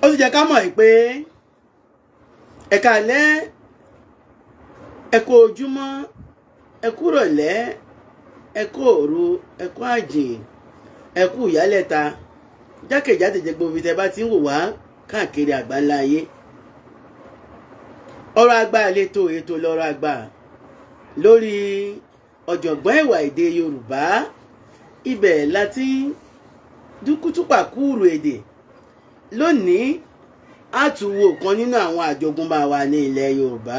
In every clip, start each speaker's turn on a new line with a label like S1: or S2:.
S1: ó sì jẹ́ ká mọ̀ pé ẹ káalẹ́, ẹ kú ojúmọ́, ẹ kú ìrọ̀lẹ́, ẹ kú òru, ẹ kú àjìn, ẹ kú ìyálẹ̀ta jákèjádò gbogbo ibi tẹ́ bá ti ń wò wá káàkiri àgbáńlá ayé. Ọ̀rọ̀ àgbà àletò ètò lọ́rọ̀ àgbà lórí ọ̀jọ̀gbọ́n ìwà èdè Yorùbá. Ibẹ̀ láti dúkútùpà kúrò èdè. Lónìí a tún wo kan nínú àwọn àjogúnbá wa ní ilẹ̀ Yorùbá.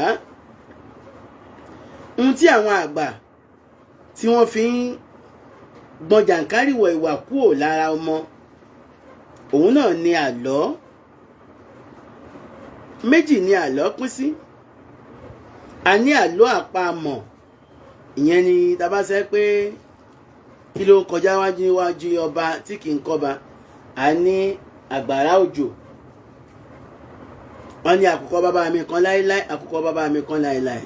S1: Ohun tí àwọn àgbà tí wọ́n fi ń gbọn jàǹkárìwọ̀ ìwà kúrò lára ọmọ, òun náà ni àlọ́. Méjì ni àlọ́ pín sí. A ní àlọ́ àpamọ̀, ìyẹn ni tá bá sẹ́ pé kí ló kọjá wájú ọba tí kì í kọ́ba. A ní àgbàrá òjò. Wọ́n ní àkùkọ bàbá mi kan láéláé, àkùkọ bàbá mi kan láéláé.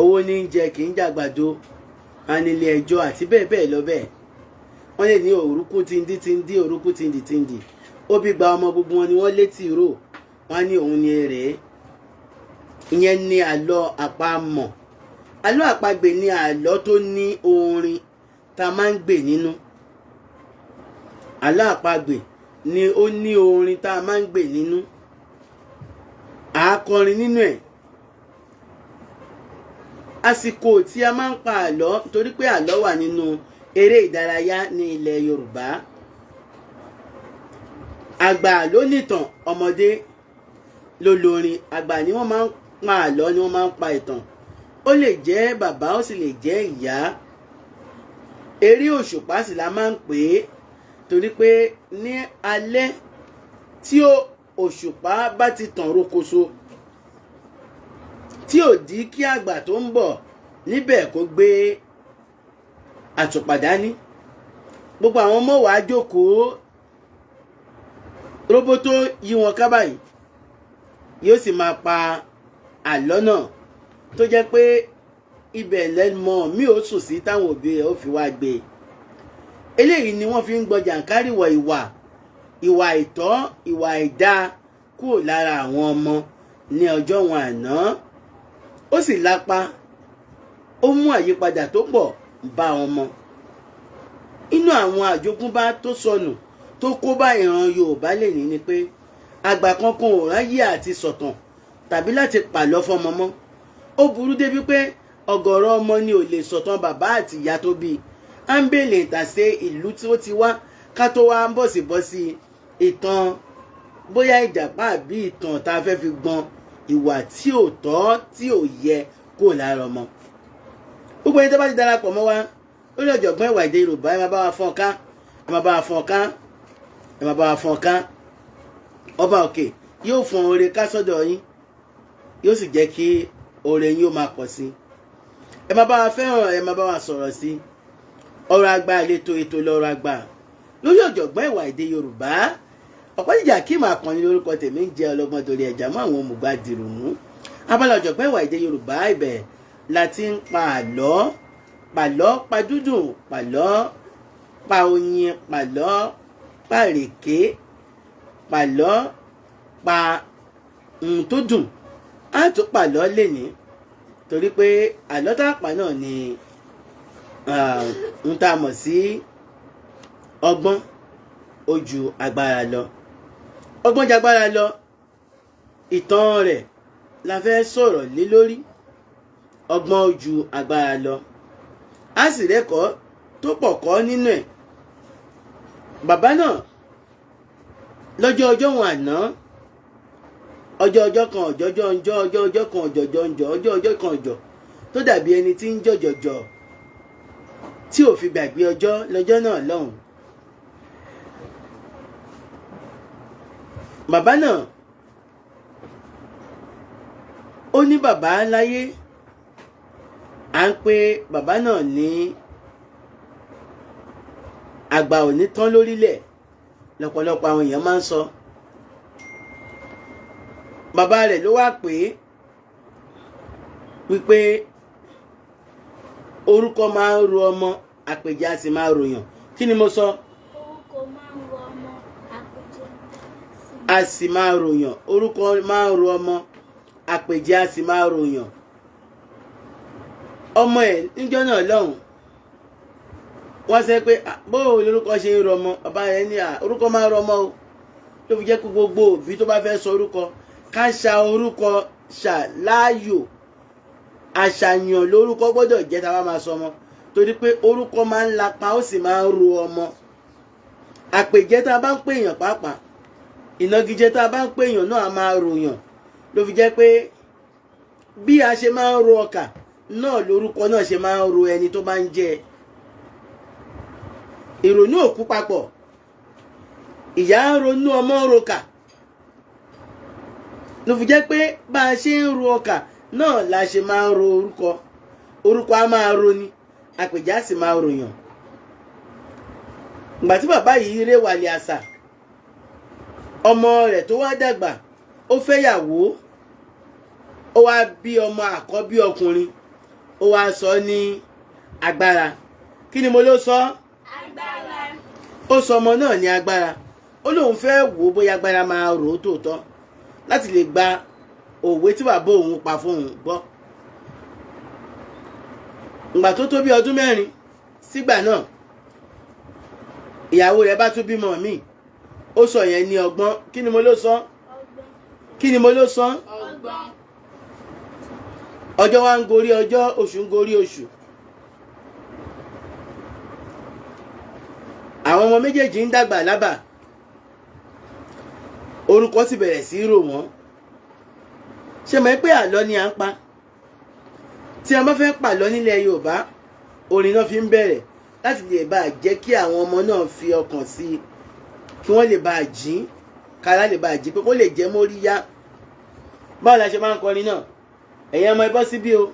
S1: Owó ní ń jẹ kì í jàgbàdo. A ní ilé ẹjọ́ àti bẹ́ẹ̀ bẹ́ẹ̀ lọ bẹ́ẹ̀. Wọ́n lè ní òrùkú tindi, òrùkú tindi. Ó bí gba ọmọ gbogbo wọn ni wọ́n létí rò. Wọ́n ní òun ni èrè. Ìyẹn ni àlọ́ àpamọ̀. Àlọ́ àpagbè ni àlọ́ tó ní orin tá a máa ń gbè nínú. Àlọ́ àpagbè ni ó ní orin tá a máa ń gbè nínú. Àkọrin nínú ẹ̀. Àsìkò tí a máa ń pa àlọ́, torí pé àlọ́ wà nínú eré ìdárayá ní ilẹ̀ Yorùbá. Àgbà ló nìtàn, ọmọdé ló lórin. Àgbà ni wọ́n máa ń pa àlọ́, ni wọ́n máa ń pa ìtàn. Ó lè jẹ́ bàbá, ó sì lè jẹ́ ìyá. Eré òṣùpá sì la máa ń pè é, torí pé ní alẹ́ tí òṣùpá bá ti tàn rókoṣo, tí ò dí kí àgbà tó ń bọ̀ níbẹ̀ kó gbé àtùpà dání. Gbogbo àwọn ọmọ wa jókòó róbótó yí wọn ká báyìí, yóò sì máa pa àlọ́ náà, tó jẹ́ pé ibẹ̀ lẹ́mọ mi ò sùn sí táwọn òbí rẹ̀ ó fi wá gbé. Eléyìí ni wọ́n fi ń gbọ́ jàǹkárìwọ̀ ìwà ìtọ́, ìwà ìdá kúrò lára àwọn ọmọ ní ọjọ́ wọn àná. Ó sì lápa, ó mú àyípadà tó pọ̀ bá ọmọ. Inú àwọn àjogúnbá tó sọnù tó kó bá ìran Yorùbá lẹ́ni ni pé àgbà kankan ò ráyè àti sọ̀tàn tàbí láti pàlọ́ fọmọ mọ́. Ó burú débi pé ọ̀gọ̀rọ̀ ọmọ ni ò lè sọ̀tàn bàbá àti ìyá tó bí. À ń bèèrè ìtàsé ìlú tí ó ti wá ká tó wá ń bọ̀sibọ́sí ìtàn bóyá ìjàpá àbí ìtàn tá a fẹ́ fi gbọ́n ìwà tí ò tọ́, tí ò yẹ kó lára ọmọ. Gbogbo ẹni tó bá ti darapọ̀ mọ́ wa lórí ọ̀jọ̀gbọ́n ìwà èdè Yorùbá, ẹ máa bá wa fọ́n ká, ẹ máa bá wa fọ́n ká, ẹ máa bá wa fọ́n ká. Ọba òkè yóò fọ́n oore ká sọ́dọ̀ yín, yóò sì jẹ́ kí oore yín ó máa pọ̀ sí. Ẹ máa bá wa fẹ́ràn, ẹ máa bá wa sọ̀rọ̀ sí. Ọ̀rọ̀ àgbà àletò ètò lọ́rọ̀ àgbà lórí ọ̀jọ̀gbọ́n ìwà èdè Yorùbá. Ọ̀pọ̀lọpọ̀ Akeem Akànnì lórúkọ tèmi ń jẹ́ ọlọ́gbọ́n torí ẹ̀jà mọ́ àwọn òmùgbà dìrùmú. Abala ọ̀jọ̀gbọ́n ìwà èdè Yorùbá, ibẹ̀ láti ń pa àlọ́, pàlọ́ pa dúdùn, pàlọ́ pa oyin, pàlọ́ pa rèké, pàlọ́ pa ohun tó dùn. Á tún pàlọ́ lénìí, torí pé àlọ́ tá a pa náà ni ohun tá a mọ̀ sí ọgbọ́n ojú agbára lọ. Ọgbọ́n jagbára lọ, ìtàn rẹ̀ la fẹ́ sọ̀rọ̀ lé lórí. Ọgbọ́n ojú agbára lọ. A sì rẹ́kọ̀ọ́ tó pọ̀ kọ́ nínú ẹ̀. Bàbá náà lọ́jọ́ wọn àná, ọjọ́ kan ọjọ́ kan ọjọ́ kan ọjọ́ tó dàbí ẹni tí ń jọ̀jọ̀jọ̀ tí ò fi gbàgbé ọjọ́ lọ́jọ́ náà lọ́hùn. Bàbá náà ó ní bàbá láyé. À ń pè bàbá náà ní àgbà òní tán lórílẹ̀, lọ́pọ̀lọpọ̀ àwọn èèyàn máa ń sọ. Bàbá rẹ̀ ló wá pè é wípé orúkọ máa ń ro ọmọ, àpèjẹ a sì máa ròyàn. Kí ni mo sọ?
S2: Orúkọ máa ń ro ọmọ, àpèjẹ
S1: a sì máa ròyàn, orúkọ máa ń ro ọmọ, àpèjẹ a sì máa ròyàn. Ọmọ ẹ̀ níjọ́ náà lọ́hùn wọ́n sẹ́ pé bóò lórúkọ ṣe ń rọmọ, bàbá rẹ̀ ní orúkọ máa ń rọmọ o. Ló fi jẹ́ kó gbogbo òbí tó bá fẹ́ sọ orúkọ ká ṣa orúkọ ṣà láàyò. Àṣàyàn lórúkọ gbọ́dọ̀ jẹ́ tá a bá máa sọ ọmọ, torí pé orúkọ máa ń lapa ó sì máa ń ro ọmọ. Àpèjẹ tá a bá ń pèèyàn pàápàá, ìnagijẹ tá a bá ń pèèyàn náà a máa ròyàn. Ló fi jẹ́ pé bí a ṣe máa ń ro ọkà náà lórúkọ náà ṣe máa ń ro ẹni tó bá ń jẹ. Ìrònú òkú papọ̀, ìyá ń ronú ọmọ ń roka. Ló fi jẹ́ pé bá a ṣe ń ro ọkà náà la ṣe máa ń ro orúkọ. Orúkọ a máa roni, àpèjẹ a sì máa ròyàn. Ìgbà tí bàbá yìí ré wàlẹ̀ àṣà, ọmọ rẹ̀ tó wá dàgbà ó fẹ́yàwó, ó wá bí ọmọ àkọ́bí ọkùnrin, ó wá sọ ní Agbára. Kí ni mo ló sọ? Agbára. Ó sọ ọmọ náà ní Agbára. Ó lóun fẹ́ wò ó bóyá Agbára máa rò ó tòótọ́ láti lè gba òwe tí bàbá òun pa fún òun gbọ́. Ìgbà tó tó bí ọdún 4 sígbà náà, ìyàwó rẹ̀ bá tún bímọ míì. Ó sọ yẹn ní Ọgbọ́n. Kí ni mo ló sọ? Kí ni mo ló sọ? Ọgbọ́n. Ọjọ́ wa ń gorí ọjọ́, oṣù ń gorí oṣù. Àwọn ọmọ méjèèjì ń dàgbà lábà. Orúkọ sì bẹ̀rẹ̀ sí rò wọ́n. Ṣé mọ̀ pé àlọ́ ni à ń pa? Tí a bá fẹ́ pàlọ́ nílẹ̀ Yorùbá, orin náà fi ń bẹ̀rẹ̀ láti lè bá jẹ́ kí àwọn ọmọ náà fi ọkàn sí i, kí wọ́n lè bá jí, kára lè bá jí, pé kó lè jẹ́ móríyá. Báwo la ṣe máa ń kọrin náà? Ẹ̀yin ọmọ ẹ bọ́ síbí o.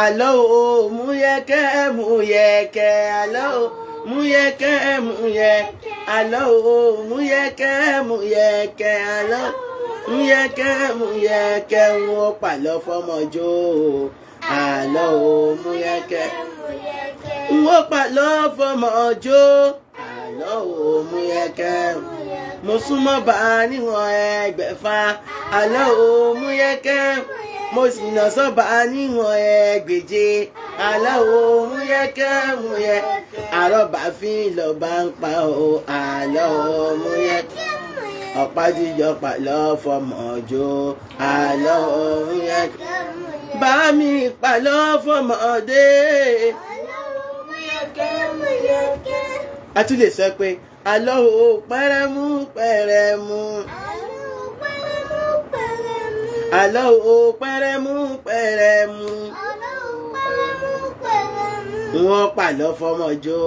S1: Àlọ́ o mú yẹ́kẹ́ mú yẹ́kẹ́, àlọ́ o mú yẹ́kẹ́ mú yẹ́kẹ́, àlọ́ o mú yẹ́kẹ́ mú yẹ́kẹ́, àlọ́ mú yẹ́kẹ́ mú yẹ́kẹ́, wọ́n pàlọ́ fọmọ jó. Àlọ́ o mú yẹ́kẹ́, wọ́n pàlọ́ fọmọ jó. Àlọ́ o mú yẹ́kẹ́, mo súnmọ́ bá níwọ̀n ẹgbẹ̀fà. Àlọ́ o mú yẹ́kẹ́, mo sì nà sọ́ba níwọ̀n ẹgbẹ̀je. Àlọ́ o mú yẹ́kẹ́ mú yẹ, àrọ́bà fi lọ́ba ń pa o. Àlọ́ o mú yẹ́kẹ́, ọ̀pá jíjọ pàlọ́ fọmọ jó. Àlọ́ o mú yẹ́kẹ́, bá mi pàlọ́ fọmọdé. Àlọ́ o mú yẹ́kẹ́ mú yẹ́kẹ́. A tún lè sọ pé àlọ́ o pẹ́rẹ́mú pẹ́rẹ́mú. Àlọ́ o pẹ́rẹ́mú pẹ́rẹ́mú. Wọ́n pàlọ́ fọmọ jó.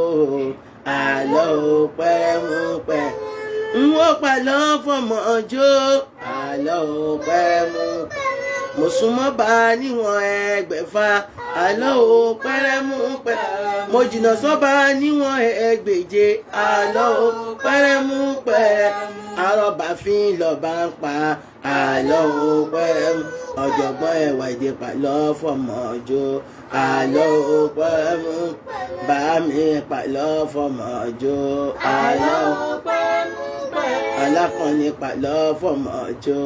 S1: Àlọ́ o pẹ́rẹ́mú pẹ́rẹ́mú. Wọ́n pàlọ́ fọmọ jó. Àlọ́ o pẹ́rẹ́mú pẹ́rẹ́mú. Mo súnmọ́ bá níwọ̀n ẹgbẹ̀fà. Àlọ́ o pẹ́rẹ́mú pẹ́rẹ́mú. Mo jìnnà sọ́ba níwọ̀n ẹgbẹ̀je. Àlọ́ o pẹ́rẹ́mú pẹ́rẹ́mú. Àrọ́bà fi lọ́ba ń pa. Àlọ́ o pẹ́rẹ́mú. Ọ̀jọ̀gbọ́n ẹ̀wà èdè pàlọ́ fọmọ jó. Àlọ́ o pẹ́rẹ́mú. Bá mi pàlọ́ fọmọ jó. Àlọ́ o pẹ́rẹ́mú. Alákànní pàlọ́ fọmọ jó.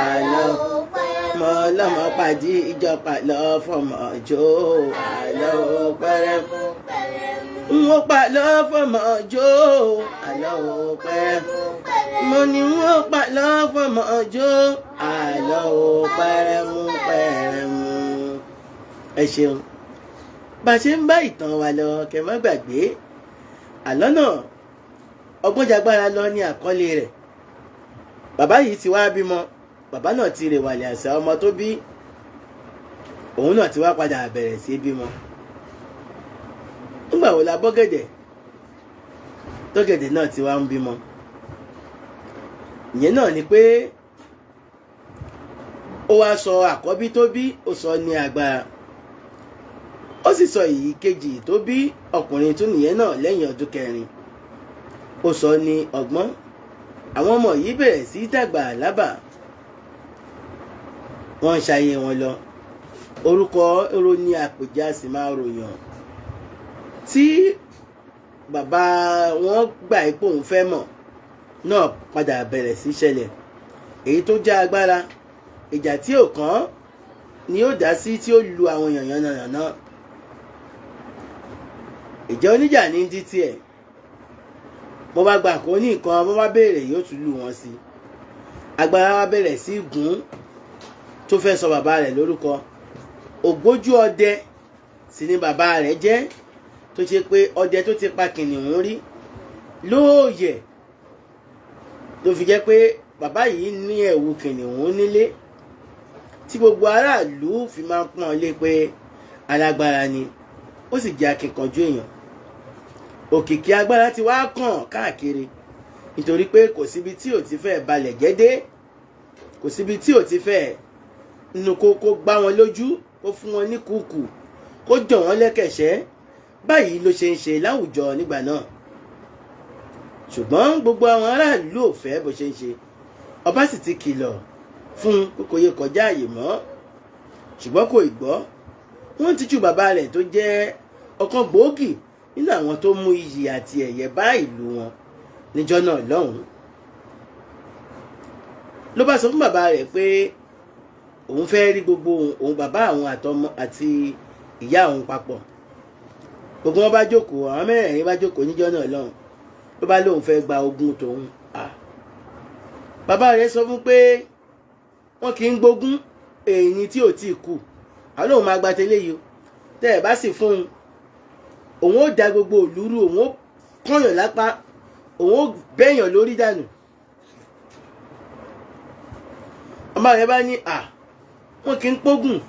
S1: Àlọ́ o pẹ́rẹ́mú. Mọ lọ́mọ pàdé ìjọ pàlọ́ fọmọ jó. Àlọ́ o pẹ́rẹ́mú. Wọ́n pàlọ́ fọmọ jó. Àlọ́ o pẹ́rẹ́mú. Mo ní wọ́n pàlọ́ fọmọ jó. Àlọ́ o pẹ́rẹ́mú pẹ́rẹ́mú. Ẹ ṣeun. Bá a ṣe ń bá ìtàn wa lọ, kẹ́ má gbàgbé àlọ́ náà Ọgbọ́n Jagbára lọ ní àkọlé rẹ̀. Bàbá yìí ti wá bímọ, bàbá náà ti rè wàlẹ̀ àṣà, ọmọ tó bí òun náà ti wá padà bẹ̀rẹ̀ sí bímọ. Nígbà wo la bọ́gẹ̀dẹ̀ tọ́gẹ̀dẹ̀ náà ti wá ń bímọ? Ìyẹn náà ni pé ó wá sọ àkọ́bí tó bí, ó sọ ní Agbára. Ó sì sọ èyí kejì tó bí ọkùnrin tún nìyẹn náà lẹ́yìn ọdún 4. Ó sọ ní Ọgbọ́n. Àwọn ọmọ yìí bẹ̀rẹ̀ sí dàgbà lábà. Wọ́n ń ṣayé wọn lọ. Orúkọ èrò ní àpèjẹ a sì máa ròyàn. Tí bàbá wọn gbà ipò òun fẹ́ mọ̀, náà padà bẹ̀rẹ̀ sí ṣẹlẹ̀. Èyí tó jẹ́ agbára ìjà tí ò kàn ni ó dá sí tí ó lu àwọn èèyàn yànnàyànnà. Ìjà oníjà ní dí tiẹ̀. Mo bá gbà kó ní nǹkan mo bá béèrè yóò tún lù wọ́n sí. Agbára wa bẹ̀rẹ̀ sí gùn tó fẹ́ sọ bàbá rẹ̀ lórúkọ. Ògbójú ọdẹ sì ni bàbá rẹ̀ jẹ́, tó ṣe pé ọdẹ tó ti pa kìnìún rí lóòyẹ̀ ló fi jẹ́ pé bàbá yìí ní ẹ̀wù kìnìún nílé tí gbogbo aráàlú fi máa ń pọ́n lé pé alágbára ni, ó sì jẹ́ akíkanjú èèyàn. Òkìkí agbára ti wá kàn káàkiri nítorí pé kò síbi tí ò ti fẹ́ balẹ̀ jẹ́ dé, kò síbi tí ò ti fẹ́ nínú kó gbá wọn lójú, kó fún wọn ní kùkù, kó jọ̀ wọ́n lẹ́kẹ̀ṣẹ́. Báyìí ló ṣe ń ṣe láwùjọ nígbà náà. Ṣùgbọ́n gbogbo àwọn aráàlú ò fẹ́ bó ṣe ń ṣe. Ọba sì ti kìlọ̀ fún kókó yẹ kọjá àyè mọ́, ṣùgbọ́n kò gbọ́. Wọ́n ti jù bàbá rẹ̀ tó jẹ́ ọ̀kan gbòógì nínú àwọn tó mú iyì àti ẹ̀yẹ bá ìlú wọn níjọ́ náà lọ́hùn-ún. Ló bá sọ fún bàbá rẹ̀ pé òun fẹ́ rí gbogbo òun bàbá àwọn àtọmọ àti ìyá òun papọ̀. Gbogbo wọn bá jókòó, àwọn mẹ́rẹ̀ẹ̀rin bá jókòó níjọ́ náà lọ́hùn. Ló bá lóun fẹ́ gba ogún tòun. Bàbá rẹ̀ sọ fún pé wọn kì í gbógun èyí tí ò tí kù. Àwọn lóun máa gba tẹ́lẹ̀ yìí o. Tẹ́ ẹ̀ bá sì fún un, òun ó da gbogbo òlúrú, òun ó kọ́yàn lápá, òun ó bẹ́yàn lórí dànù. Ọmọ rẹ̀ bá ní wọn kì í pógùn.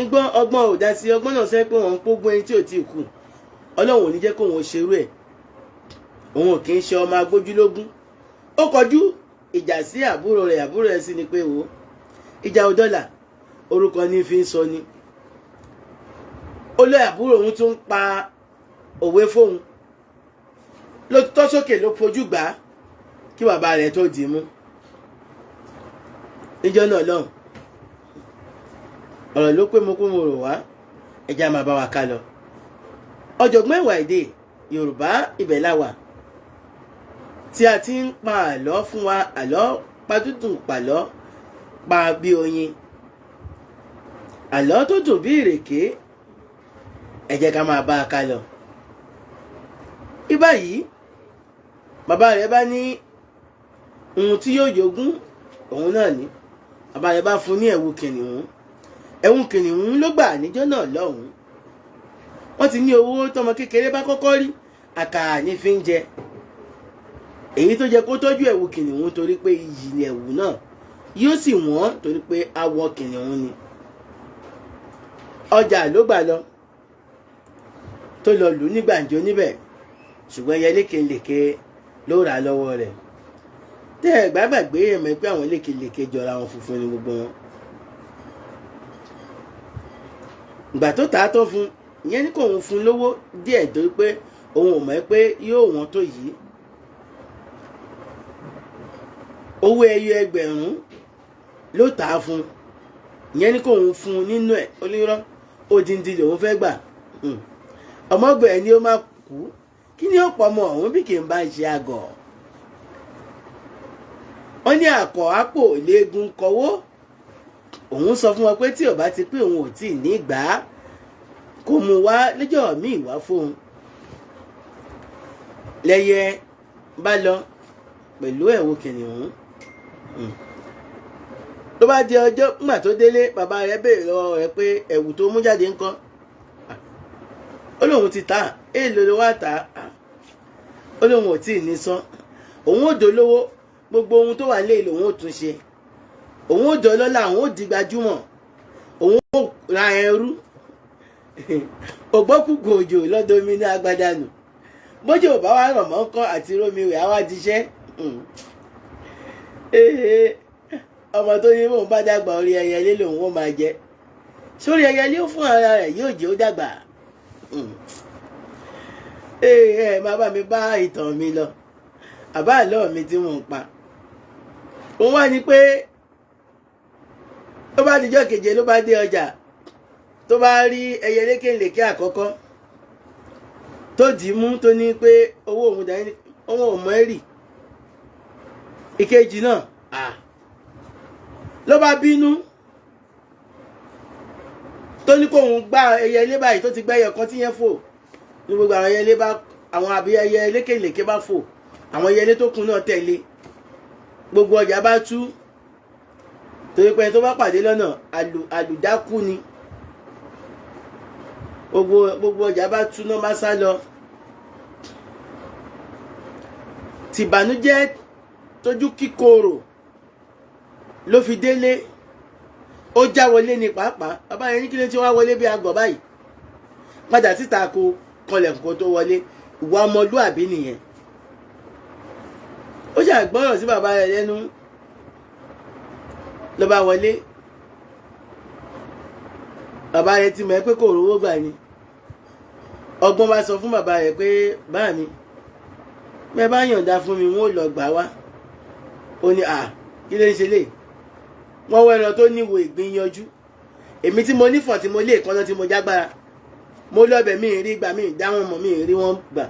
S1: Igbọ́n ọgbọ́n ò dá sí ọgbọ́n náà sẹ́ pé wọ́n ń pógún ẹni tí ò tí kù. Ọlọ́run ò ní jẹ́ kóun ó ṣerú ẹ̀. Òun ò kì í ṣe ọmọ agbójúlógún. Ó kọjú ìjà sí àbúrò rẹ̀, àbúrò rẹ̀ sì ni pé wò ó, ìjà ò dọ́là, orúkọ ní fi ń sọ ni. Ó lé àbúrò òun tún pa òwe fóun. Ló tọ́ sókè ló fojú gbà á kí bàbá rẹ̀ tó dì í mú. Níjọ́ náà lọ́hùn, ọ̀rọ̀ ló pé mo kó mo rò wá, ẹja máa bá wa ká lọ. Ọ̀jọ̀gbọ́n ẹ̀wà èdè Yorùbá ibẹ̀ la wà, tí a ti ń pa àlọ́ fún wa, àlọ́ padùdù pàlọ́ pa bí oyin, àlọ́ tó dùn bí ìrèké. Ẹ jẹ́ ká máa bá a ká lọ. Ibà yìí bàbá rẹ̀ bá ní ohun tí yóò jogún òun náà ní. Bàbá rẹ̀ bá fún ní ẹ̀wù kìnìún. Ẹ̀wù kìnìún ló gbà níjọ́ náà lọ́hùn-ún. Wọ́n ti ní owó tọmọ kékeré bá kọ́kọ́ rí, àkàrà ní fi ń jẹ. Èyí tó jẹ́ kó tọ́jú ẹ̀wù kìnìún torí pé iyì ni ẹ̀wù náà, yóò sì wọ́n torí pé awọ kìnìún ni. Ọjà ló gbà lọ tó lọ lù ní gbàǹjo níbẹ̀, ṣùgbọ́n ẹyẹ lékelèké ló rà lọ́wọ́ rẹ̀. Tẹ́ ẹ̀ gbàgbé ẹ̀mọ́ pé àwọn lékelèké jọra wọn, funfun ni gbogbo wọn. Ìgbà tó tà á tó fún, ìyẹn ní kò ń fún lówó díẹ̀ torí pé òun ò mọ̀ pé yóò wọ́n tó yìí. Owó ẹyọ ẹgbẹ̀rún ló tà á fún, ìyẹn ní kò ń fún nínú ẹ̀ onírọ́ odindi lòun fẹ́ gbà. Ọmọgbẹ̀ ni ó máa kú, kí ni ó pọ̀ ọmọ ọ̀hún bí kì í bá ṣe àgọ̀. Wọ́n ní àkọ́ àpò léegun kọwó. Òun sọ fún wọn pé tí ó bá ti pé òun ò tí ì ní gbà á, kó mú wá lọ́jọ́ míì wá fóun. Lẹ́yẹ bá lọ pẹ̀lú ẹ̀wù kìnìún. Ló bá di ọjọ́ nígbà tó délé, bàbá rẹ̀ béèrè lọ́wọ́ rẹ̀ pé ẹ̀wù tó mú jáde ńkọ́. Ó lóun ti tà, èèlò ló wá tà á. Ó lóun ò tí ì ní san. Òun ò dolówó, gbogbo ohun tó wà lé lòun ò tún ṣe. Òun ò dọlọ́lá, òun ò di gbajúmọ̀, òun ò ra ẹrú. Ògbókùgbò òjò lọ́dọ̀ omi ní agbádá nù. Bójú ò bá wá rọ̀ mọ́ ńkọ́ àti rómi rẹ̀ á wá diṣẹ́. Ọmọ tó ní bóun bá dàgbà orí ẹyẹlé lòun ó máa jẹ. Sórí ẹyẹlé ó fún ara rẹ̀ yóò jẹ́ ó dàgbà. Má bá mi bá ìtàn mi lọ, àbá àlọ́ mi tí mò ń pa. Òun wá ní pé tó bá dijọ́ keje ló bá dé ọjà, tó bá rí ẹyẹ lékelèké àkọ́kọ́ tó dì í mú, tó ní pé owó òun dání, òun ò mọ̀ ẹ́ rì. ìkejì náà ló bá bínú tó ní kóun gbá ẹyẹlé báyìí tó ti gbá ẹyẹ kan tí yẹn fò ní gbogbo àwọn ẹyẹlé bá àwọn àbí ẹyẹ lékèlékè bá fò àwọn ẹyẹlé tó kù náà tẹ̀lé gbogbo ọjà bá tú torí pé tó bá pàdé lọ́nà àlùdákú ni gbogbo ọjà bá tú náà bá sá lọ tìbànújẹ́ tójú kíkorò ló fi délé ó já wọlé ní pàápàá bàbá yẹn ní kí ló ti wá wọlé bí agọ̀ báyìí padà síta kó kọlẹ̀ nǹkan tó wọlé ìwà ọmọlúàbí nìyẹn ó ṣàgbọ́rọ̀ sí bàbá rẹ̀ lẹ́nu ló bá wọlé bàbá rẹ̀ ti mọ̀ ẹ́ pé kò rówó gbà ni ọgbọ́n bá sọ fún bàbá rẹ̀ pé bá mi bẹ́ẹ̀ bá yọ̀ǹda fún mi wọ́n lọ gbà wá ó ní kí ló ń ṣe lè wọ́n wọ ẹran tó níwò ìgbín yanjú èmi tí mo nífọ̀n tí mo lé ìkànnà tí mo jágbára mo lọ́bẹ̀ mi rí gbà mí dáwọn ọmọ mi rí wọ́n gbà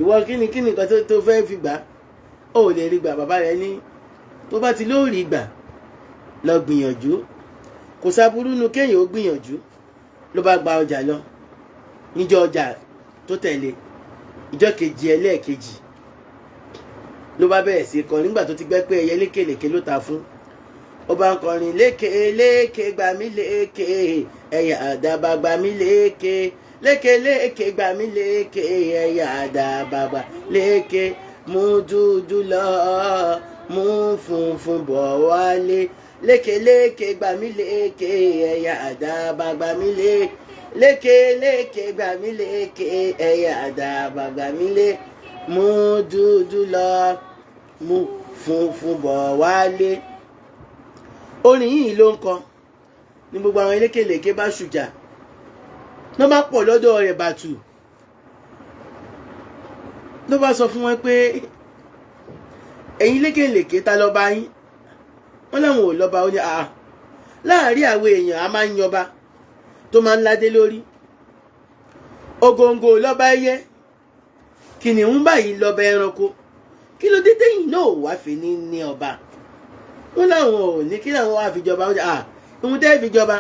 S1: ìwọ kíni nǹkan tó fẹ́ fi gbà ó lè rí gbà bàbá rẹ̀ ní tó bá ti lóòrì gbà lọ gbìyànjú kò sábúrú nu kéèyàn ó gbìyànjú ló bá gba ọjà lọ níjọ́ ọjà tó tẹ̀lé ìjọ́ kejì ẹlẹ́ẹ̀kejì ló bá bẹ̀rẹ̀ sí kọ nígbà tó ti gbẹ́ pé ẹyẹ lékèlékè ló ta fún ó bá ń kọrin lékè lékè gbà mí lékè ẹyẹ àdàbà gbà mí lékè lékè lékè gbà mí lékè ẹyẹ àdàbà gbà lékè mú dúdú lọ mú funfun bọ̀ wálé lékè lékè gbà mí lékè ẹyẹ àdàbà gbà mí lékè lékè gbà mí lékè ẹyẹ àdàbà gbà mí lékè mú dúdú lọ mú funfun bọ̀ wálé. Orin yìí ló ń kọ ní gbogbo àwọn elékèlékè bá ṣùjà ló bá pọ̀ lọ́dọ̀ rẹ̀ bàtù ló bá sọ fún wọn pé ẹ̀yin lékèlékè ta lọ́ba yín wọ́n láwọn ò lọ́ba ó ní láàárín àwọn èèyàn a máa ń yọba tó máa ń ládé lórí ògòǹgò lọ́ba ẹyẹ kìnìún báyìí lọ́ba ẹranko kí ló dé téyìn náà wá fi ní ọba wọ́n láwọn ò ní kí làwọn wá fi jọba ohun tẹ́ fi jọba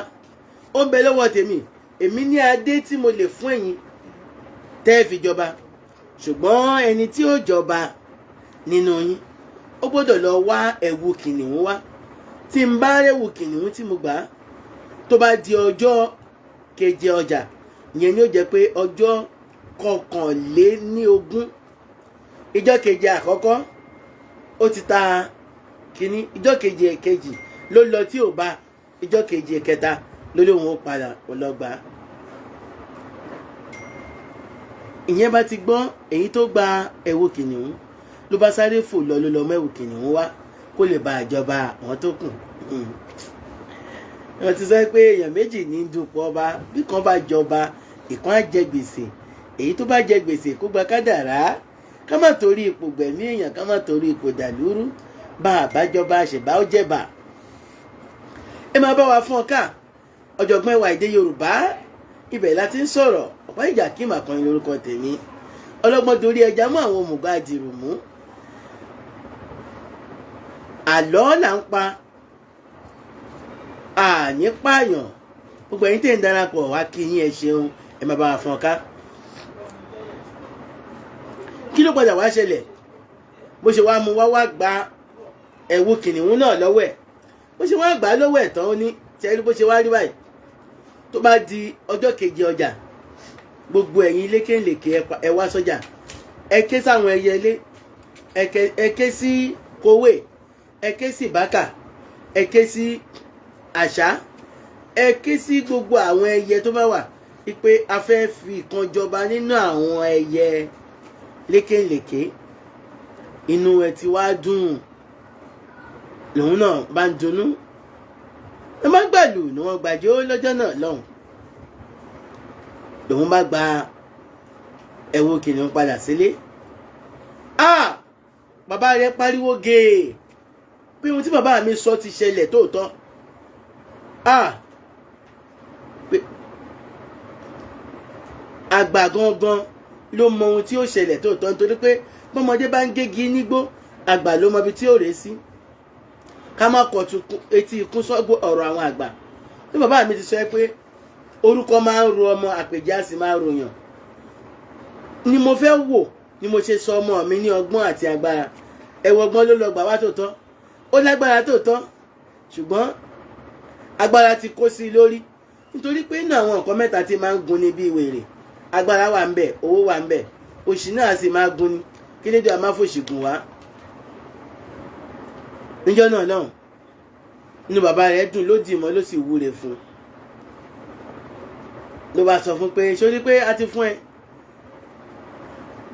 S1: ó ń bẹ lọ́wọ́ tèmi èmi ní adé tí mo lè fún ẹ̀yin tẹ́ fi jọba ṣùgbọ́n ẹni tí ó jọba nínú yín ó gbọ́dọ̀ lọ wá ẹ̀wù kìnìún wá tí n bá rẹ̀wù kìnìún tí mo gbà á tó bá di ọjọ́ keje ọjà ìyẹn ni ó jẹ́ pé ọjọ́ kọkànléníogún ìjọ́ keje àkọ́kọ́ ó ti ta kìíní ìjọ́ keje èkejì ló lọ tí ò bá ìjọ́ keje kẹta ló lóun ó padà ọlọ́gbà ìyẹn bá ti gbọ́ èyí tó gba ẹ̀wù kìnìún ló bá sáré fò lọ ló lọ mẹ́wù kìnìún wá kó lè bá àjọba àwọn tó kù wọ́n ti sọ pé èèyàn méjì ní dupò ọba bí kan bá jọba ìkan á jẹ gbèsè èyí tó bá jẹ gbèsè kó gba kádàrá ká má torí ipò gbẹ̀mí èèyàn ká má torí ipò dàlúrú bá àbájọba àṣẹbá ó jẹ̀bà. ẹ máa bá wa fún ọ ká ọ̀jọ̀gbọ́n ẹwà èdè Yorùbá ibẹ̀ láti ń sọ̀rọ̀ ọ̀pá ìjà kí màkàn lórúkọ tèmi ọlọ́gbọ́n dorí ẹja mú àwọn òmùgọ̀ àdìrù mú àlọ́ là ń pa àní pààyàn gbogbo ẹ̀yin tẹ̀ ń darapọ̀ wá kí yín ẹ ṣeun ẹ máa bá wa fún ọ ká. kí ló padà wá ṣẹlẹ̀ bó ṣe wá mú wá gba ẹ̀wù kìnìún náà lọ́wọ́ ẹ̀ bó ṣe wá gbà á lọ́wọ́ ẹ̀ tán ó ní ṣẹ́rí bó ṣe wá rí báyìí tó bá di ọjọ́ keje ọjà gbogbo ẹ̀yin lékèlékè ẹ wá sọ́jà ẹ ké sáwọn ẹyẹlé ẹ ké sí kówè ẹ ké sí bákà ẹ ké sí àṣá ẹ ké sí gbogbo àwọn ẹyẹ tó bá wà pé a fẹ́ fi ìkan jọba nínú àwọn ẹyẹ lékèlékè inú ẹ ti wá dùn lòun náà bá ń dunnú ẹ má gbàlù ni wọ́n gbàjọ lọ́jọ́ náà lọ́hùn lòun bá gba ẹ̀wù kìnìún padà sílé bàbá rẹ̀ pariwo gèè pé ohun tí bàbá mi sọ ti ṣẹlẹ̀ tóòtọ́ pé àgbà gangan ló mọ ohun tí ó ṣẹlẹ̀ tóòtọ́ nítorí pé bọ́mọdé bá ń gégi nígbó àgbà ló mọ ibi tí ó rèé sí ká má kọ̀tún etí ikún sọ́gbó ọ̀rọ̀ àwọn àgbà tí bàbá mi ti sọ pé orúkọ máa ń ro ọmọ àpèjẹ á sì máa ròyàn ni mo fẹ́ wò ni mo ṣe sọ ọmọ mi ní ọgbọ́n àti agbára ẹ̀wọ̀ ọgbọ́n ló lọ gbà wá tòótọ́ ó lágbára tòótọ́ ṣùgbọ́n agbára ti kó sí i lórí nítorí pé inú àwọn nǹkan mẹ́ta tí máa ń gun ni bíi wèrè agbára wà ń bẹ̀ owó wà ń bẹ̀ òṣì náà sì máa gun ni kí lédè a máa fòṣì gùn wá níjọ́ náà lọ́hùn inú bàbá rẹ̀ dùn ló dì mọ́ ló sì wúre fún un ló bá sọ fún pé sórí pé a ti fún ẹ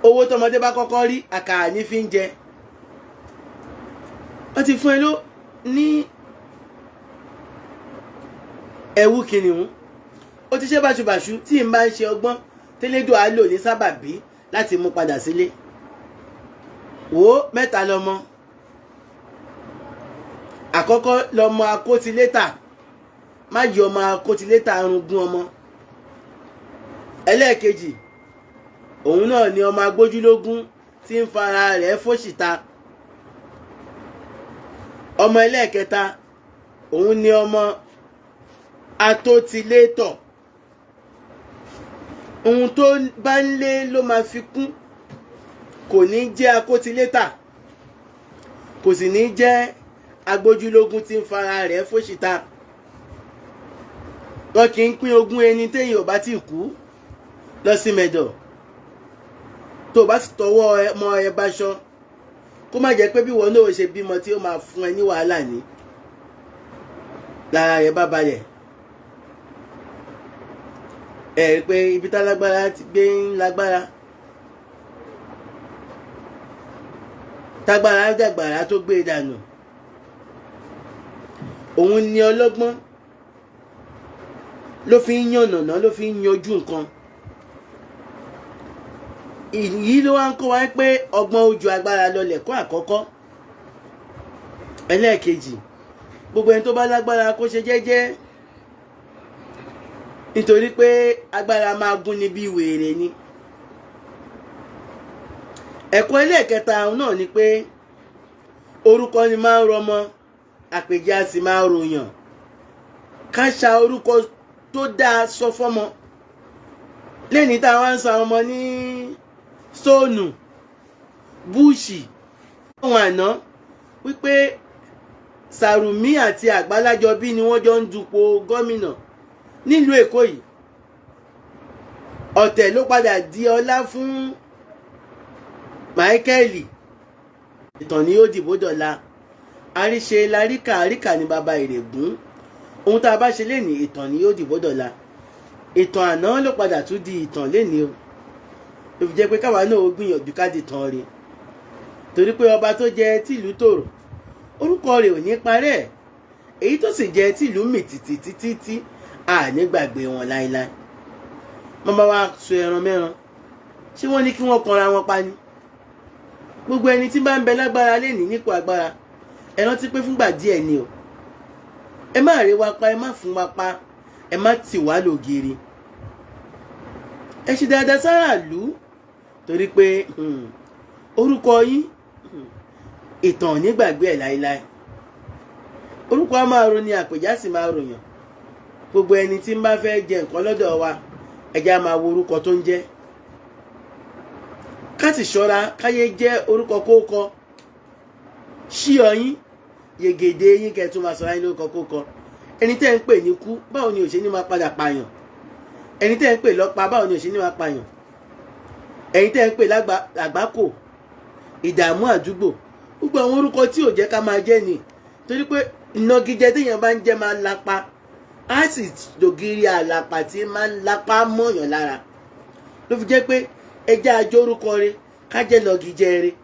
S1: owó tọmọdé bá kọ́kọ́ rí àkàrà ní fi ń jẹ wọ́n ti fún ẹ ló ní ẹ̀wù kìnìún ó ti ṣe báṣubàṣu tí n bá ń ṣe ọgbọ́n tẹ́lẹ́dọ̀ á lò ní sábàbí láti mú padà sílé wò ó mẹ́ta lọ́mọ àkọ́kọ́ lọ́mọ akótilétà má yọ ọmọ akótilétà arúgbún ọmọ ẹlẹ́ẹ̀kejì òun náà ni ọmọ agbójúlógún tí ń fara rẹ̀ fòṣìta ọmọ ẹlẹ́ẹ̀kẹta òun ni ọmọ atótilétọ̀ ohun tó bá ń lé ló máa fi kún kò ní jẹ́ akótilétà kò sì ní jẹ́ agbójúlógún tí ń fara rẹ̀ fòṣìta wọn kì í pín ogún ẹni téèyàn ò bá ti kú lọ sí mẹ́dọ̀ tó bá sì tọwọ́ ọmọ ẹ báṣọ kó má jẹ́ pé bí wọn náà ṣe bímọ tí ó máa fún ẹ ní wàhálà ní lára rẹ̀ bá balẹ̀ ẹ rí pé ibi tá lágbára ti gbé ń lágbára tágbára dàgbàrá tó gbé dànù òun ni ọlọ́gbọ́n ló fi ń yànnàná ló fi ń yanjú nǹkan èyí ló wá ń kọ́ wa pé ọgbọ́n ojú agbára lọ lẹ̀kọ́ àkọ́kọ́ ẹlẹ́ẹ̀kejì gbogbo ẹni tó bá lágbára kó ṣe jẹ́jẹ́ nítorí pé agbára máa gún ni bí wèrè ni ẹ̀kọ́ ẹlẹ́ẹ̀kẹta náà ni pé orúkọ ni máa ń rọmọ àpèjẹ á sì máa ròyàn ká ṣa orúkọ tó dáa sọ fọ́mọ lẹ́ni táwọn ń sọ àwọn ọmọ ní sóònù búùṣì àwọn àná wípé Sàrùmí àti Àgbàlájọbí ni wọ́n jọ ń dupò gómìnà nílùú Èkó yìí ọ̀tẹ̀ ló padà di ọlá fún Máíkẹ́lì ìtàn ni yóò dìbò dọ̀la àríṣe láríkà àríkà ní bàbá ìrègùn ohun tá a bá ṣe lénìí ìtàn ni yóò dìbò dọ̀la ìtàn àná ló padà tún di ìtàn lénìí o ló fi jẹ́ pé káwa náà ó gbìyànjú ká di tàn rẹ̀ torí pé ọba tó jẹ tìlú tòrò orúkọ rẹ̀ ò ní parẹ́ èyí tó sì jẹ tìlú mì títí àní gbàgbé wọn láéláé wọ́n bá wá so ẹran mẹ́ran ṣé wọ́n ní kí wọ́n kanra wọn pa ni gbogbo ẹni tí bá ń bẹ lágbára lénìí nípò agbára ẹ rántí pé fúngbà díẹ̀ ni o ẹ má rí wa pa ẹ má fún wa pa ẹ má tì wá lògiri ẹ ṣe dáadáa sára ìlú torí pé orúkọ yín ìtàn nígbàgbé ẹ̀ láéláé orúkọ á máa roni àpèjá sì máa ròyàn gbogbo ẹni tí ń bá fẹ́ jẹ nǹkan lọ́dọ̀ wa ẹja máa wo orúkọ tó ń jẹ́ ká sì ṣọ́ra káyé jẹ́ orúkọ kókọ ṣí ọyín yegede yín kẹ́ tún máa sọ ayé lórúkọ kókọ ẹni tẹ́ ń pè ní kú báwo ni òṣèlú máa padà pààyàn ẹni tẹ́ ń pè lọ́pa báwo ni òṣèlú máa pààyàn ẹni tẹ́ ń pè lágbákò ìdààmú àdúgbò gbogbo àwọn orúkọ tí ò jẹ́ ká máa jẹ́ ni torí pé ìnagijẹ téèyàn bá ń jẹ́ máa ń lapa á sì dògiri àlàpà tí máa ń lapa mọ́yàn lára ló fi jẹ́ pé ẹjẹ́ àjọ orúkọ rẹ̀ ká jẹ́ nagijẹ rẹ̀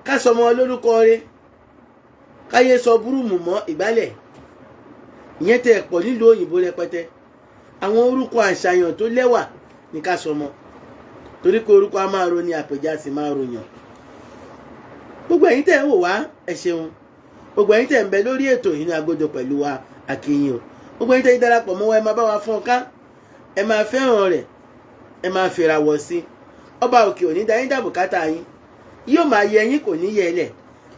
S1: ká sọmọ lórúkọ rẹ̀ káyé sọ búrúmù mọ́ ìgbálẹ̀ ìyẹn tẹ̀ pọ̀ nílùú òyìnbó rẹpẹtẹ àwọn orúkọ àṣàyàn tó lẹ́wà ní ká sọmọ torí pé orúkọ á máa roni àpèjá sì máa ròyàn gbogbo ẹ̀yin tẹ̀ ń wò wá ẹ ṣeun gbogbo ẹ̀yin tẹ̀ ń bẹ lórí ètò yìí ní Agodo pẹ̀lú wa àkíyìn o gbogbo ẹ̀yin tẹ̀ ń darapọ̀ mọ́ wa ẹ máa bá wa fọ́n ká ẹ máa fẹ́ràn rẹ̀ ẹ máa fèràwọ̀ sí ọba òkè òní dá yín dá bùkátà yín yóò máa yẹ yín kò ní yẹ lẹ̀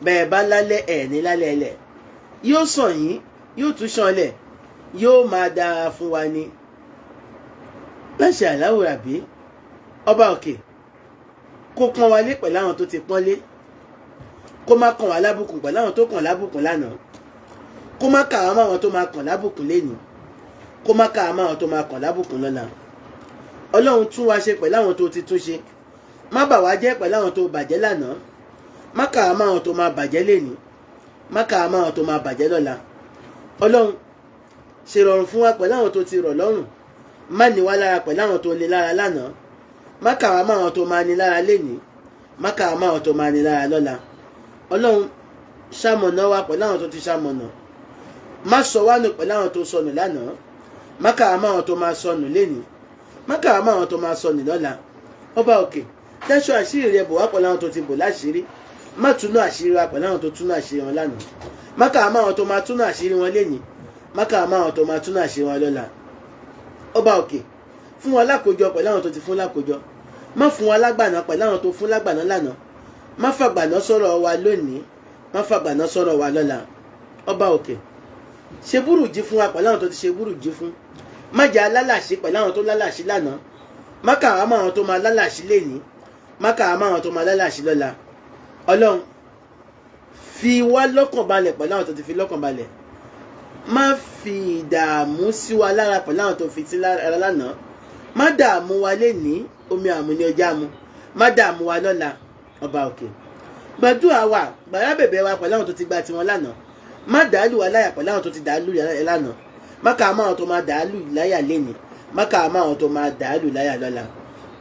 S1: bẹ́ẹ̀ bá lálẹ́ ẹ̀ ní lálẹ́ ẹlẹ̀ yóò sàn yín yóò tún ṣanlẹ̀ yóò máa dára fún wa ni láṣẹ aláwòrán bí ọba òkè kó pọ́n wa lé pẹ̀lú àwọn tó ti pọ́n lé kó má kàn wá lábùkún pẹ̀lú àwọn tó kàn lábùkún lánàá kó má kà á mọ́ àwọn tó máa kàn lábùkún lénìí kó má kà á mọ́ àwọn tó máa kàn lábùkún lọ́la ọlọ́run tún wa ṣe pẹ̀lú àwọn tó ti tún ṣe má bà wá jẹ́ pẹ̀lú àwọn tó bàjẹ́ lánàá má kà á mọ́ àwọn tó máa bàjẹ́ lénìí má kà á mọ́ àwọn tó máa bàjẹ́ lọ́la ọlọ́run ṣe rọrùn fún wa pẹ̀lú àwọn tó ti rọ̀ lọ́rùn má ní wá lára pẹ̀lú àwọn tó ní lára lánàá má kà á mọ́ àwọn tó máa ní lára lénìí má kà á mọ́ àwọn tó máa ní lára lọ́la ọlọ́run ṣamọ̀nà wa pẹ̀lú àwọn tó ti ṣamọ̀nà má sọ wá nù pẹ̀lú àwọn tó sọnù lánàá má kà á mọ́ àwọn tó máa sọnù lénìí má kà á mọ́ àwọn tó máa sọnù lọ́la ọba òkè dáṣọ àṣírí rẹ bò wá pẹ̀lú àwọn tó ti bò láṣìírí má túnú àṣírí wa pẹ̀lú àwọn tó túnú àṣírí wọn lánàá má kà á mọ́ àwọn tó máa túnú àṣírí wọn lénìí má kà á mọ́ àwọn tó máa túnú àṣírí wọn lọ́la ọba òkè fún wa lákòjọ pẹ̀lú àwọn tó ti fún lákòjọ má fún wa lágbàná pẹ̀lú àwọn tó fún lágbàná lánàá má fàgbàná sọ̀rọ̀ wa lónìí má fàgbàná sọ̀rọ̀ wa lọ́la ọba òkè ṣe búrùjí fún wa pẹ̀lú àwọn tó ti ṣe búrùjí fún má jẹ́ alálàṣí pẹ̀lú àwọn tó lálàṣí lánàá má kà á mọ́ àwọn tó máa lálàṣí lénìí má kà á mọ́ àwọn tó máa lálàṣí lọ́la ọlọ́run fi wá lọ́kàn balẹ̀ pẹ̀lú àwọn tó ti fi lọ́kàn balẹ̀ má fi ìdààmú sí wa lára pẹ̀lú àwọn tó fi sí lára lánàá má dààmú wa lénìí omi àmú ní ọjà mu má dààmú wa lọ́la ọba òkè gbàdúrà wa gbàrà bẹ̀bẹ̀ wa pẹ̀lú àwọn tó ti gba tiwọn lánàá má dàálù wa láyà pẹ̀lú àwọn tó ti dàálù lánàá má kà á mọ́ àwọn tó máa dàálù láyà lénìí má kà á mọ́ àwọn tó máa dàálù láyà lọ́la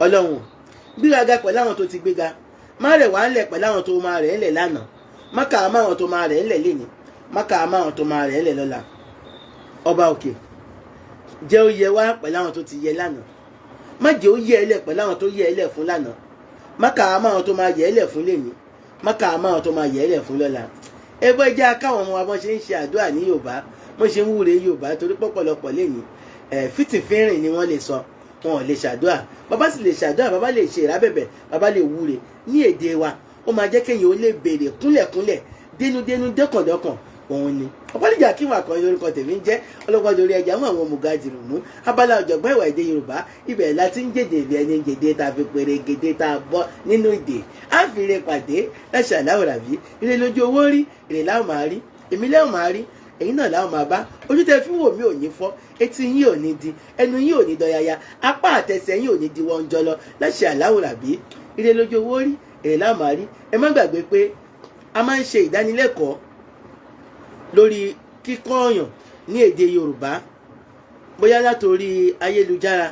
S1: ọlọ́run gbéraga pẹ̀lú àwọn tó ti gbéga má rẹ̀ wá ńlẹ̀ pẹ̀lú àwọn tó máa rẹ̀ ńlẹ̀ lánàá má kà á mọ́ àwọn tó máa rẹ̀ ńlẹ̀ lénìí má kà á mọ́ àwọn tó máa rẹ̀ ńlẹ̀ lọ́la ọba òkè jẹ́ ó yẹ wá pẹ̀lú àwọn tó ti yẹ lánàá má jẹ́ ó yẹ ẹlẹ̀ pẹ̀lú àwọn tó yẹ ẹlẹ̀ fún lánàá má kà á mọ́ àwọn tó máa yẹ ẹlẹ̀ fún lénìí má kà á mọ́ àwọn tó máa yẹ ẹlẹ̀ fún lọ́la ẹgbẹ́ jẹ́ akáwọn ọmọ wa bọ́n ṣe ń ṣe àdúrà ní Yorùbá bọ́n ṣe ń wúre Yorùbá torí pọ̀pọ̀lọpọ̀ lénìí fìtìfínrìn ni wọ́n lè sọ wọn ò lè ṣàdúrà bàbá sì lè ṣàdúrà bàbá lè ṣe ìrábẹ̀bẹ̀ bàbá lè wúre ní èdè wa ó máa jẹ́ kéèyàn ó lè béèrè kúnlẹ̀kúnlẹ̀ dénúdénú dẹ́kàndẹ́kàn òun ni ọ̀pọ̀lọpọ̀ kí wà kan lórúkọ tèmi ń jẹ́ ọlọ́gbọ́n dorí ẹja mú àwọn mùgájìrì mú abala ọ̀jọ̀gbọ́n ìwà èdè Yorùbá ibẹ̀ láti ń jèdè ìbí ẹni jèdè tá a fi pèrè gèdè tá a bọ́ nínú ìdè á fi ire pàdé láṣà aláwòrán bí ire lójú owó rí ire láwọn máa rí èmi lẹ́wọ̀n máa rí èyí náà láwọn máa bá ojú tẹ fi wò mí ò ní fọ́ etí yín ò ní di ẹnu yín ò ní dọ̀yàyà apá àtẹsẹ̀ yín ò ní di wọ́n jọlọ láṣà aláwòrán bí ire lójú owó rí ire láwọn máa rí ẹ má gbàgbé pé a máa ń ṣe ìdánilẹ́kọ̀ọ́ lórí kíkọ́ ọ̀yàn ní èdè Yorùbá bóyá látòrí ayélujára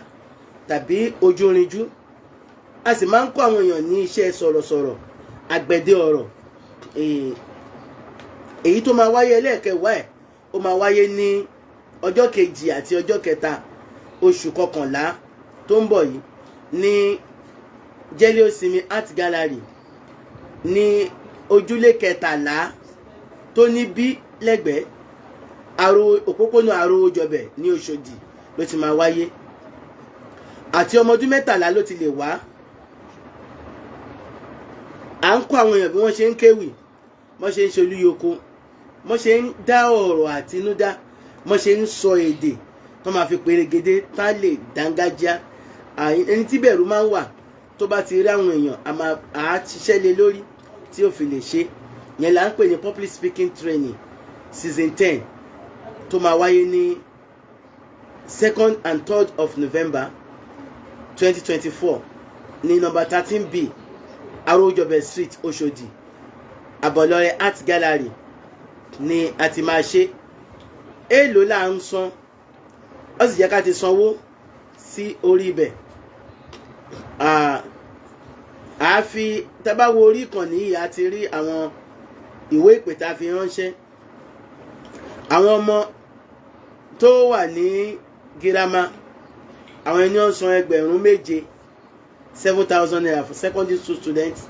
S1: tàbí ojúrinjú a sì máa ń kọ́ àwọn èèyàn ní iṣẹ́ sọ̀rọ̀sọ̀rọ̀ àgbẹ̀dẹ ọ̀rọ̀ èyí tó máa wáyé ẹlẹ́ẹ̀kẹwàá ẹ̀ ó máa wáyé ní ọjọ́ kejì àti ọjọ́ kẹta oṣù kọkànlá tó ń bọ̀ yìí ní Jẹ́lẹ́òsinmi Art Gallery ní ojúlé kẹtàlá tó ní bí lẹ́gbẹ̀ẹ́ òpópónà Arówójọbẹ̀ ní Òṣòdì ló ti máa wáyé àti ọmọ ọdún 13 ló ti lè wá à ń kọ́ àwọn èèyàn bí wọ́n ṣe ń kéwì wọ́n ṣe ń ṣe olúyoko wọ́n ṣe ń dá ọ̀rọ̀ àtinúdá wọ́n ṣe ń sọ èdè tó máa fi pèrègede tá lè dángájá ẹni tí bẹ̀rù máa ń wà tó bá ti rí àwọn èèyàn àá ṣiṣẹ́ lé lórí tí ó fi lè ṣe yẹn là ń pè ní public speaking training season 10 tó máa wáyé ní 2nd and 3rd of November 2024 ní number 13B Arówójọbẹ̀ Street Òṣòdì Àbọ̀lọ́rẹ̀ Art Gallery ni a ti máa ṣe èèlò là ń san ó sì jẹ́ ká ti sanwó sí orí ibẹ̀ àfi tábàwọ orí ìkànnì yìí a ti rí àwọn ìwé ìpè tá a fi ránṣẹ́ àwọn ọmọ tó wà ní girama àwọn ẹni ó san 7,000 naira for secondary school students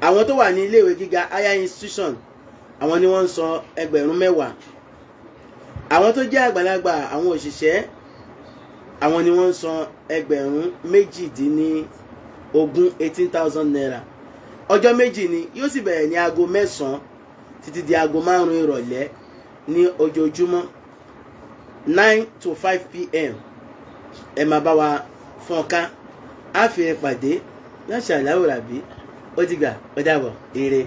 S1: àwọn tó wà ní iléèwé gíga higher institution àwọn ni wọ́n ń san 10,000 àwọn tó jẹ́ àgbàlagbà àwọn òṣìṣẹ́ àwọn ni wọ́n ń san 18,000 naira ọjọ́ méjì ni yóò sì bẹ̀rẹ̀ ní aago 9 títí di aago 5 ìrọ̀lẹ́ ní ojoojúmọ́ 9 to 5 p.m. ẹ máa bá wa fọ́n ká á fi ẹ pàdé láṣà Aláwọ̀ Rabi ó dìgbà ó dàbọ̀ ire.